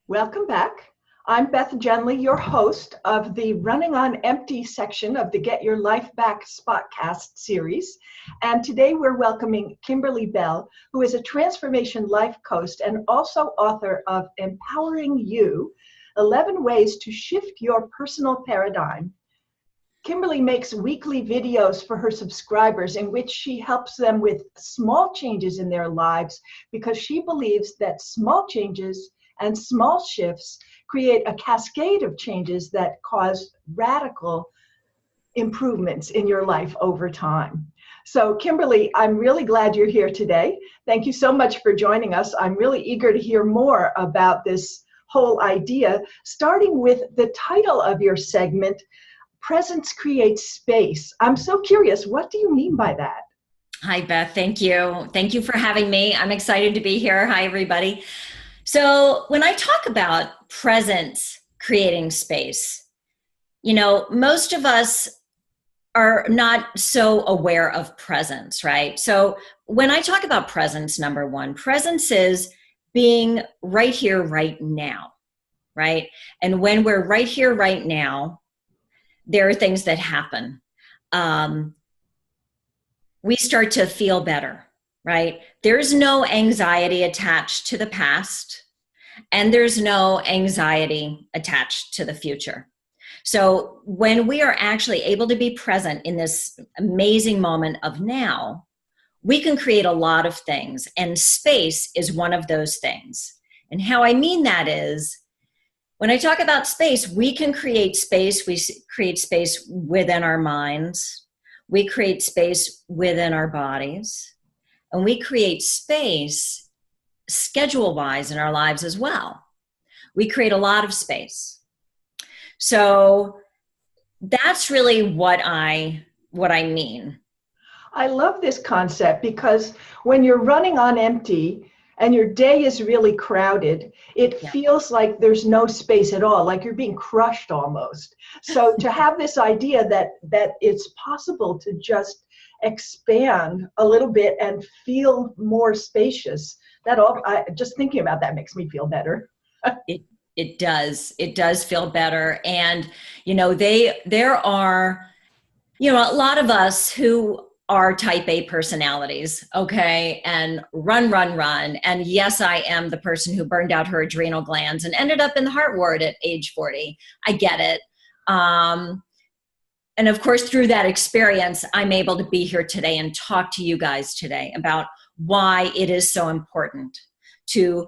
Welcome back. I'm Beth, your host of the Running on Empty section of the Get Your Life Back Spotcast series. And today we're welcoming Kimberley Bell, who is a Transformation Life Coach and also author of Empowering You, 11 Ways to Shift Your Personal Paradigm. Kimberly makes weekly videos for her subscribers in which she helps them with small changes in their lives because she believes that small changes and small shifts create a cascade of changes that cause radical improvements in your life over time. So Kimberly, I'm really glad you're here today. Thank you so much for joining us. I'm really eager to hear more about this whole idea, starting with the title of your segment, Presence Creates Space. I'm so curious, what do you mean by that? Hi, Beth. Thank you. Thank you for having me. I'm excited to be here. Hi, everybody. So when I talk about presence creating space, most of us are not so aware of presence, right? So when I talk about presence, number one, presence is being right here, right now, right? And when we're right here, right now, there are things that happen. We start to feel better. Right? There's no anxiety attached to the past, and there's no anxiety attached to the future. So when we are actually able to be present in this amazing moment of now, we can create a lot of things, and space is one of those things. And how I mean that is, when I talk about space, we can create space. We create space within our minds. We create space within our bodies. And we create space schedule-wise in our lives as well. We create a lot of space. So that's really what I mean. I love this concept because when you're running on empty and your day is really crowded, it feels like there's no space at all, like you're being crushed almost. So to have this idea that it's possible to just expand a little bit and feel more spacious, just thinking about that makes me feel better. It does feel better. And there are a lot of us who are type A personalities, okay, and run. And yes, I am the person who burned out her adrenal glands and ended up in the heart ward at age 40. I get it. And of course, through that experience, I'm able to be here today and talk to you guys today about why it is so important to,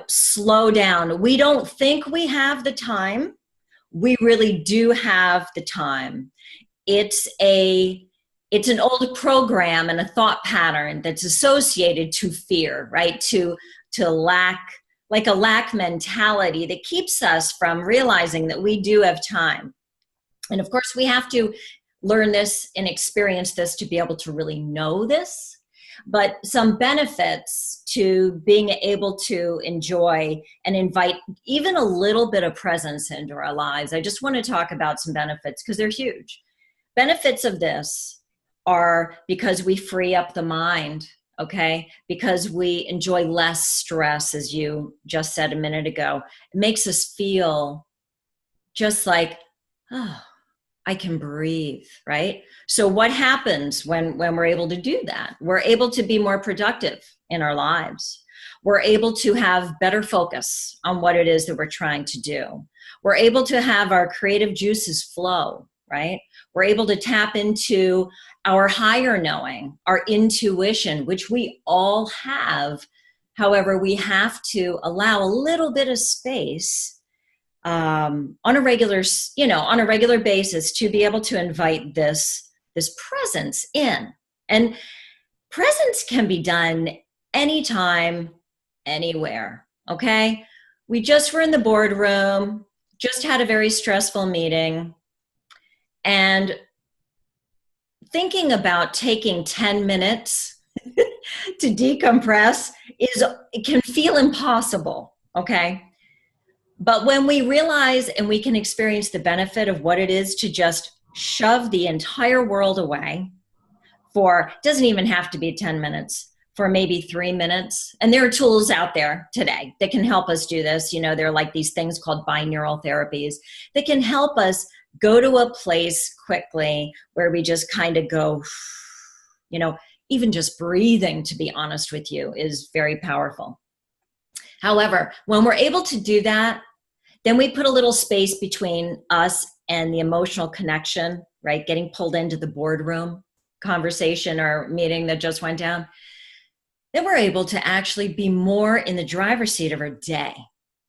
slow down. We don't think we have the time. We really do have the time. It's an old program and a thought pattern that's associated to fear, right? To lack, like a lack mentality that keeps us from realizing that we do have time. And of course, we have to learn this and experience this to be able to really know this. But some benefits to being able to enjoy and invite even a little bit of presence into our lives. I just want to talk about some benefits because they're huge. Benefits of this are because we free up the mind, okay? Because we enjoy less stress, as you just said a minute ago. It makes us feel just like, oh, I can breathe, right? So what happens when we're able to do that? We're able to be more productive in our lives. We're able to have better focus on what it is that we're trying to do. We're able to have our creative juices flow, right? We're able to tap into our higher knowing, our intuition, which we all have. However, we have to allow a little bit of space on a regular basis to be able to invite this presence in. And presence can be done anytime, anywhere, okay? We just were in the boardroom, just had a very stressful meeting, and thinking about taking 10 minutes to decompress it can feel impossible, okay? But when we realize and we can experience the benefit of what it is to just shove the entire world away it doesn't even have to be 10 minutes, for maybe 3 minutes. And there are tools out there today that can help us do this. There are like these things called binaural therapies that can help us go to a place quickly where we just kind of go, even just breathing, to be honest with you, is very powerful. However, when we're able to do that, then we put a little space between us and the emotional connection, right? Getting pulled into the boardroom conversation or meeting that just went down. Then we're able to actually be more in the driver's seat of our day,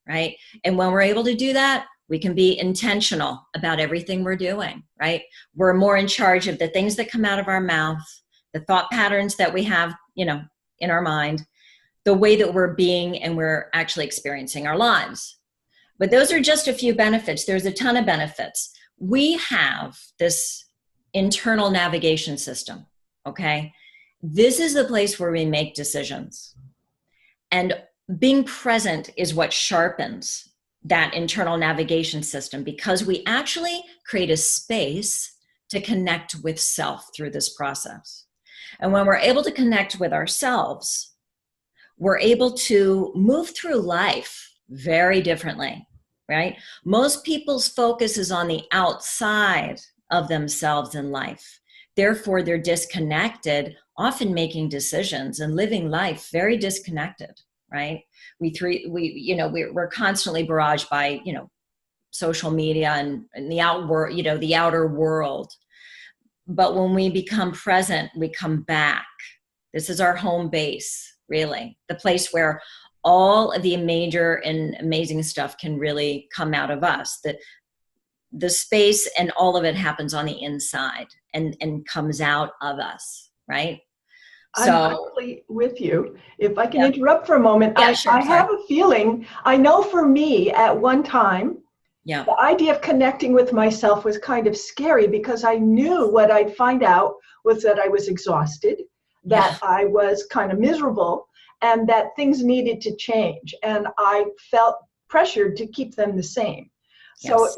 right? And when we're able to do that, we can be intentional about everything we're doing, right? We're more in charge of the things that come out of our mouth, the thought patterns that we have, in our mind, the way that we're being and we're actually experiencing our lives. But those are just a few benefits. There's a ton of benefits. We have this internal navigation system, okay? This is the place where we make decisions. And being present is what sharpens that internal navigation system, because we actually create a space to connect with self through this process. And when we're able to connect with ourselves, we're able to move through life very differently, right? Most people's focus is on the outside of themselves in life. Therefore, they're disconnected, often making decisions and living life very disconnected, right? We're constantly barraged by, social media and the the outer world. But when we become present, we come back. This is our home base, really, the place where all of the major and amazing stuff can really come out of us. The space and all of it happens on the inside and comes out of us, right? I'm totally with you. If I can Yeah. interrupt for a moment, Yeah, sure, I have a feeling, I know for me at one time, yeah, the idea of connecting with myself was kind of scary, because I knew what I'd find out was that I was exhausted, that I was kind of miserable, and that things needed to change. And I felt pressured to keep them the same. So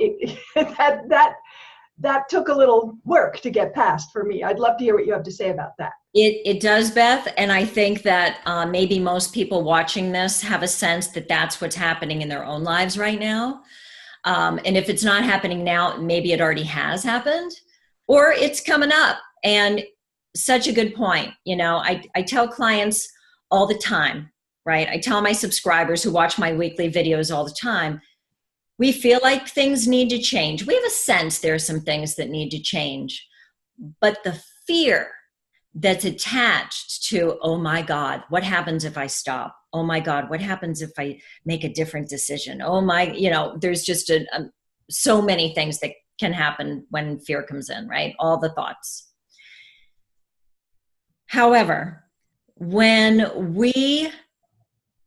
that took a little work to get past for me. I'd love to hear what you have to say about that. It does, Beth. And I think that maybe most people watching this have a sense that that's what's happening in their own lives right now. And if it's not happening now, maybe it already has happened or it's coming up. And such a good point. I tell clients all the time, right? I tell my subscribers who watch my weekly videos all the time, we feel like things need to change. We have a sense there are some things that need to change, but the fear that's attached to, oh my God, what happens if I stop? Oh my God, what happens if I make a different decision? Oh my, there's just so many things that can happen when fear comes in, right? All the thoughts. However, when we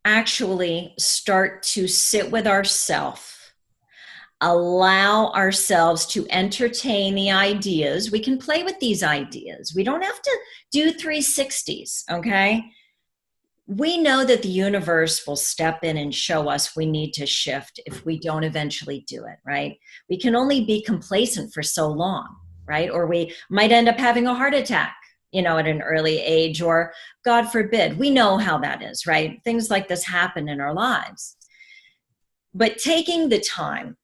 actually start to sit with ourselves, allow ourselves to entertain the ideas, we can play with these ideas. We don't have to do 360s, okay? We know that the universe will step in and show us we need to shift if we don't eventually do it, right? We can only be complacent for so long, right? Or we might end up having a heart attack, at an early age, or God forbid. We know how that is, right? Things like this happen in our lives. But taking the time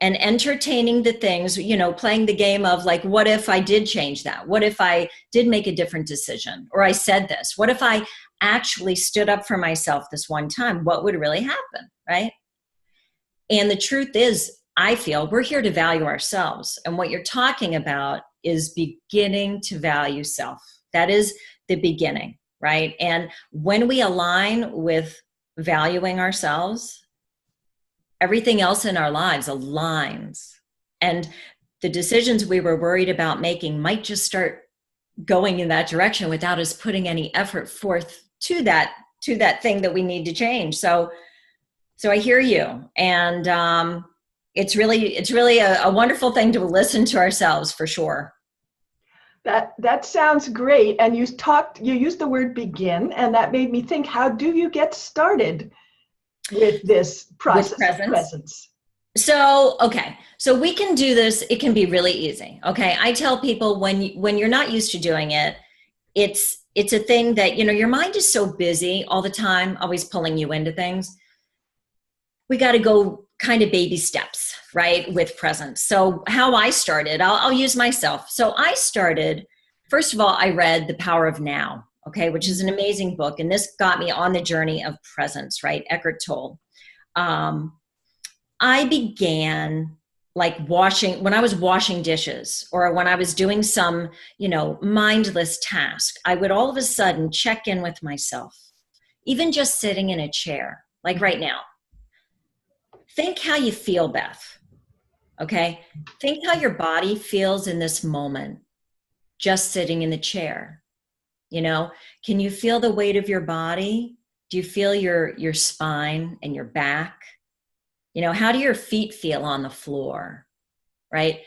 and entertaining the things, playing the game of like, what if I did change that? What if I did make a different decision? Or I said this? What if I actually stood up for myself this one time? What would really happen, right? And the truth is, I feel we're here to value ourselves. And what you're talking about is beginning to value self. That is the beginning, right? And when we align with valuing ourselves, everything else in our lives aligns. And the decisions we were worried about making might just start going in that direction without us putting any effort forth to that thing that we need to change. So I hear you. And it's really a wonderful thing to listen to ourselves, for sure. That sounds great. And you used the word begin, and that made me think, how do you get started with this process of presence? So we can do this. It can be really easy. Okay. I tell people when you're not used to doing it, it's it's a thing that, your mind is so busy all the time, always pulling you into things. We got to go kind of baby steps, right, with presence. So how I started, I'll use myself. So I started, first of all, I read The Power of Now, okay, which is an amazing book. And this got me on the journey of presence, right? Eckhart Tolle. I began like when I was washing dishes or when I was doing some, mindless task, I would all of a sudden check in with myself, even just sitting in a chair, like right now. Think how you feel, Beth. Okay. Think how your body feels in this moment, just sitting in the chair. Can you feel the weight of your body? Do you feel your spine and your back? How do your feet feel on the floor, right?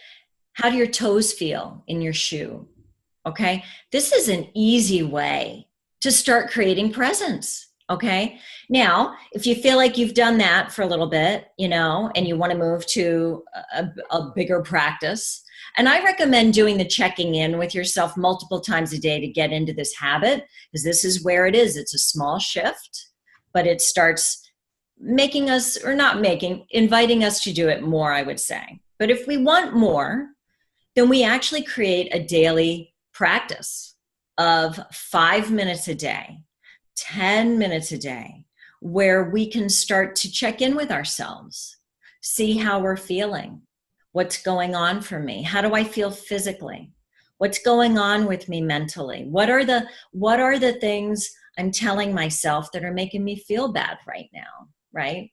How do your toes feel in your shoe? Okay. This is an easy way to start creating presence. Okay. Now, if you feel like you've done that for a little bit, and you want to move to a bigger practice, and I recommend doing the checking in with yourself multiple times a day to get into this habit, because this is where it is. It's a small shift, but it starts inviting us to do it more, I would say. But if we want more, then we actually create a daily practice of 5 minutes a day, 10 minutes a day, where we can start to check in with ourselves, see how we're feeling, what's going on for me, how do I feel physically, what's going on with me mentally, what are the things I'm telling myself that are making me feel bad right now, right?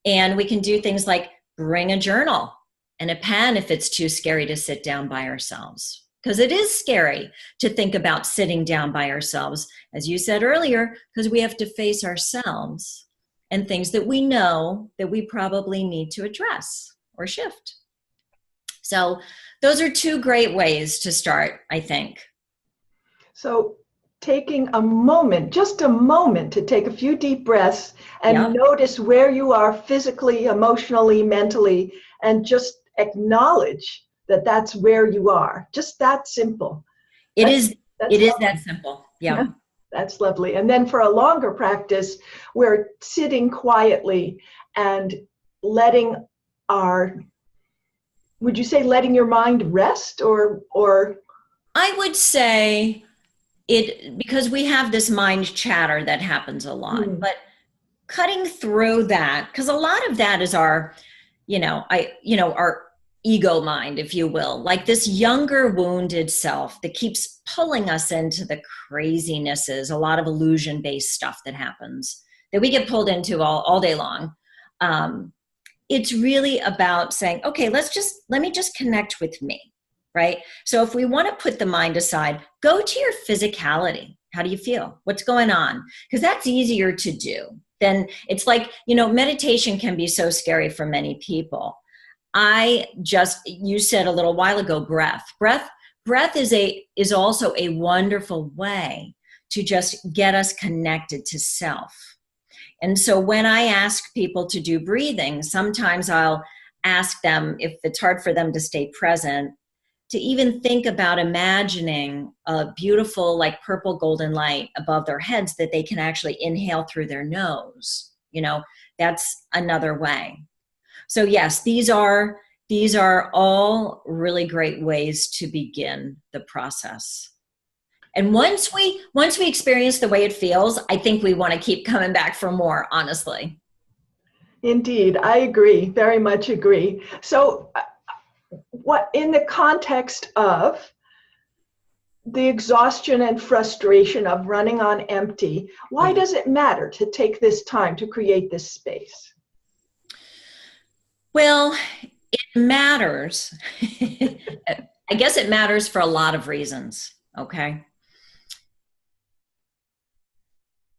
And we can do things like bring a journal and a pen if it's too scary to sit down by ourselves. Because it is scary to think about sitting down by ourselves, as you said earlier, because we have to face ourselves and things that we know that we probably need to address or shift. So those are two great ways to start, I think. So taking just a moment to take a few deep breaths and notice where you are physically, emotionally, mentally, and just acknowledge that that's where you are. Just that simple. It is that simple. Yeah. That's lovely. And then for a longer practice, we're sitting quietly and would you say letting your mind rest or? I would say it, because we have this mind chatter that happens a lot, but cutting through that, because a lot of that is our ego mind, if you will, like this younger wounded self that keeps pulling us into the crazinesses, a lot of illusion-based stuff that happens that we get pulled into all day long. It's really about saying, okay, let me just connect with me, right? So if we want to put the mind aside, go to your physicality. How do you feel? What's going on? Because that's easier to do. Then it's like, meditation can be so scary for many people. You said a little while ago, breath is also a wonderful way to just get us connected to self. And so when I ask people to do breathing, sometimes I'll ask them, if it's hard for them to stay present, to even think about imagining a beautiful, like purple golden light above their heads that they can actually inhale through their nose. That's another way. So yes, these are all really great ways to begin the process. And once we experience the way it feels, I think we want to keep coming back for more, honestly. Indeed, I agree, very much agree. So what, in the context of the exhaustion and frustration of running on empty, why does it matter to take this time to create this space? Well, it matters. I guess it matters for a lot of reasons, okay?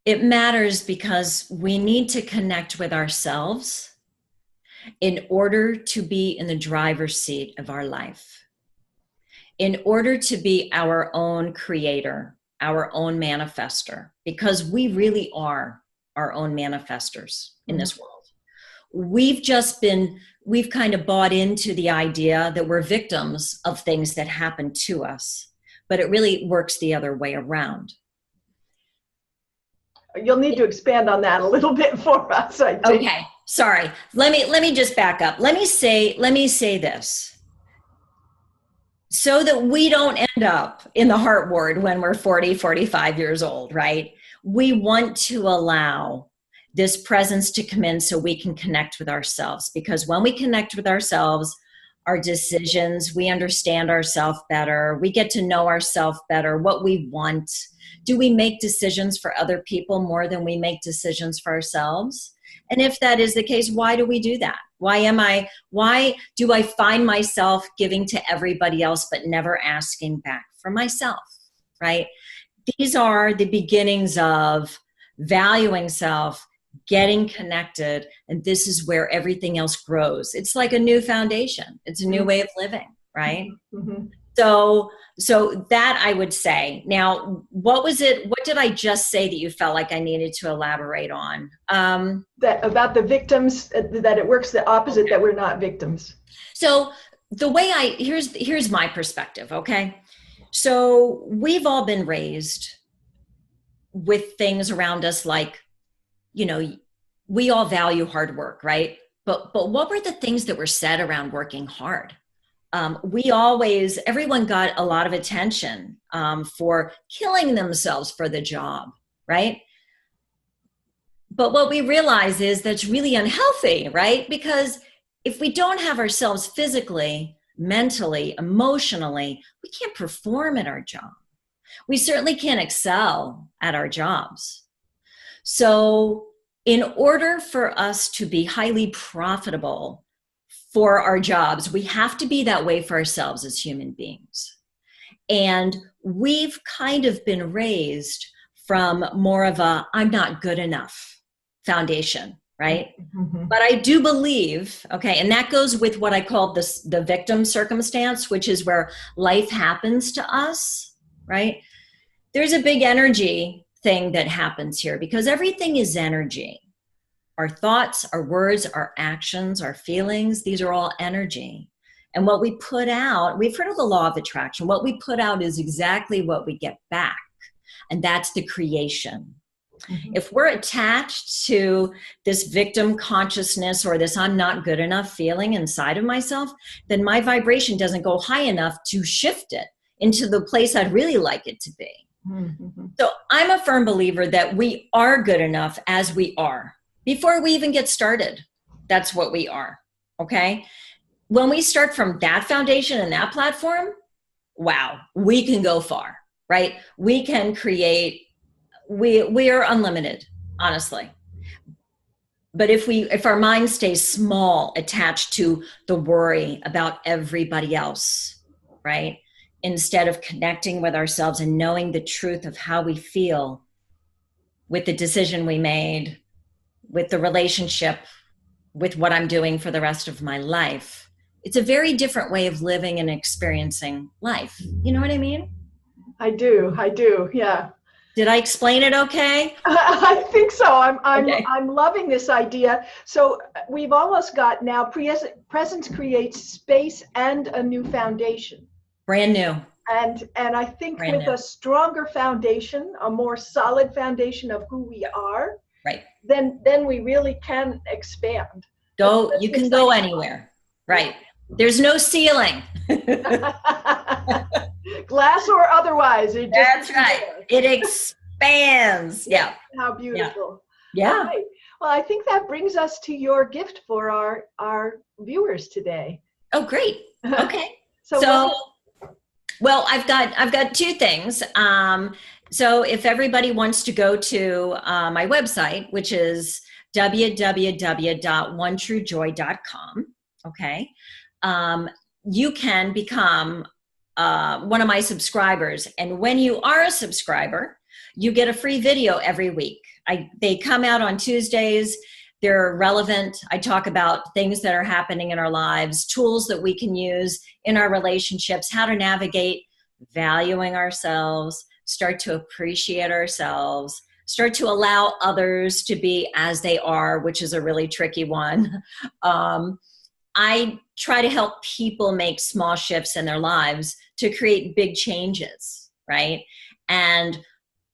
It matters because we need to connect with ourselves in order to be in the driver's seat of our life, in order to be our own creator, our own manifester, because we really are our own manifestors in this world. We've kind of bought into the idea that we're victims of things that happen to us, but it really works the other way around. You'll need to expand on that a little bit for us, I think. Okay, sorry. Let me just back up. Let me say this. So that we don't end up in the heart ward when we're 40, 45 years old, right? We want to allow this presence to come in so we can connect with ourselves. Because when we connect with ourselves, our decisions, we understand ourselves better, we get to know ourselves better, what we want. Do we make decisions for other people more than we make decisions for ourselves? And if that is the case, why do we do that? Why do I find myself giving to everybody else but never asking back for myself, right? These are the beginnings of valuing self, getting connected, and this is where everything else grows. It's like a new foundation. It's a new way of living, right? Mm-hmm. So that I would say. Now, what did I just say that you felt like I needed to elaborate on? That about the victims, that it works the opposite, that we're not victims. So the way here's my perspective, okay? So we've all been raised with things around us like, we all value hard work, right? But what were the things that were said around working hard? Everyone got a lot of attention for killing themselves for the job, right? But what we realize is that's really unhealthy, right? Because if we don't have ourselves physically, mentally, emotionally, we can't perform at our job. We certainly can't excel at our jobs. So in order for us to be highly profitable for our jobs, we have to be that way for ourselves as human beings. And we've kind of been raised from more of a I'm not good enough foundation, right? Mm-hmm. But I do believe, okay, and that goes with what I call the victim circumstance, which is where life happens to us, right? There's a big energy thing that happens here because everything is energy. Our thoughts, our words, our actions, our feelings, these are all energy. And what we put out, we've heard of the law of attraction. What we put out is exactly what we get back. And that's the creation. Mm-hmm. If we're attached to this victim consciousness or this I'm not good enough feeling inside of myself, then my vibration doesn't go high enough to shift it into the place I'd really like it to be. Mm-hmm. So I'm a firm believer that we are good enough as we are. Before we even get started, that's what we are, okay? When we start from that foundation and that platform, wow, we can go far, right? We can create, we are unlimited, honestly. But if our mind stays small, attached to the worry about everybody else, right? Instead of connecting with ourselves and knowing the truth of how we feel with the decision we made, with the relationship, with what I'm doing for the rest of my life. It's a very different way of living and experiencing life. You know what I mean? I do, yeah. Did I explain it okay? I think so. Okay. I'm loving this idea. So we've almost got now presence creates space and a new foundation. Brand new. And I think with a stronger foundation, a more solid foundation of who we are, right, then we really can expand. You can go anywhere. Right. There's no ceiling. Glass or otherwise. That's right. It expands. Yeah. How beautiful. Yeah. Right. Well, I think that brings us to your gift for our viewers today. Oh, great. Okay. Well, I've got two things. So if everybody wants to go to my website, which is www.onetruejoy.com, okay, you can become one of my subscribers. And when you are a subscriber, you get a free video every week. They come out on Tuesdays. They're relevant. I talk about things that are happening in our lives, tools that we can use in our relationships, how to navigate valuing ourselves, start to appreciate ourselves, start to allow others to be as they are, which is a really tricky one. I try to help people make small shifts in their lives to create big changes, right? And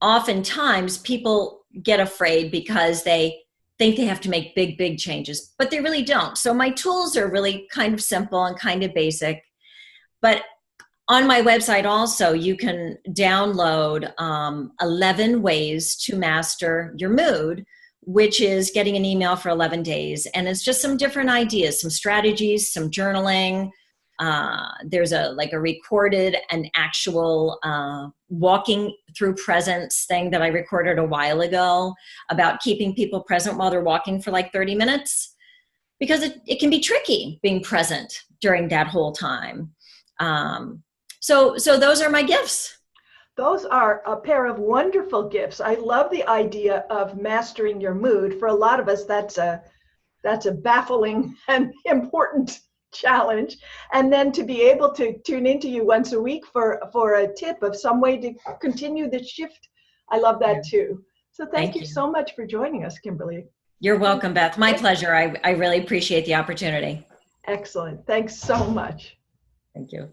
oftentimes people, get afraid because they think they have to make big changes, but they really don't. So my tools are really kind of simple and kind of basic. But on my website also, you can download 11 ways to master your mood, which is getting an email for 11 days. And it's just some different ideas, some strategies, some journaling. There's a recorded and actual walking through presence thing that I recorded a while ago about keeping people present while they're walking for like 30 minutes, because it can be tricky being present during that whole time. So those are my gifts. Those are a pair of wonderful gifts. I love the idea of mastering your mood. For a lot of us, that's a baffling and important challenge. And then to be able to tune into you once a week for a tip of some way to continue the shift. I love that too. So thank you so much for joining us, Kimberly. You're welcome, Beth. My pleasure. I really appreciate the opportunity. Excellent. Thanks so much. Thank you.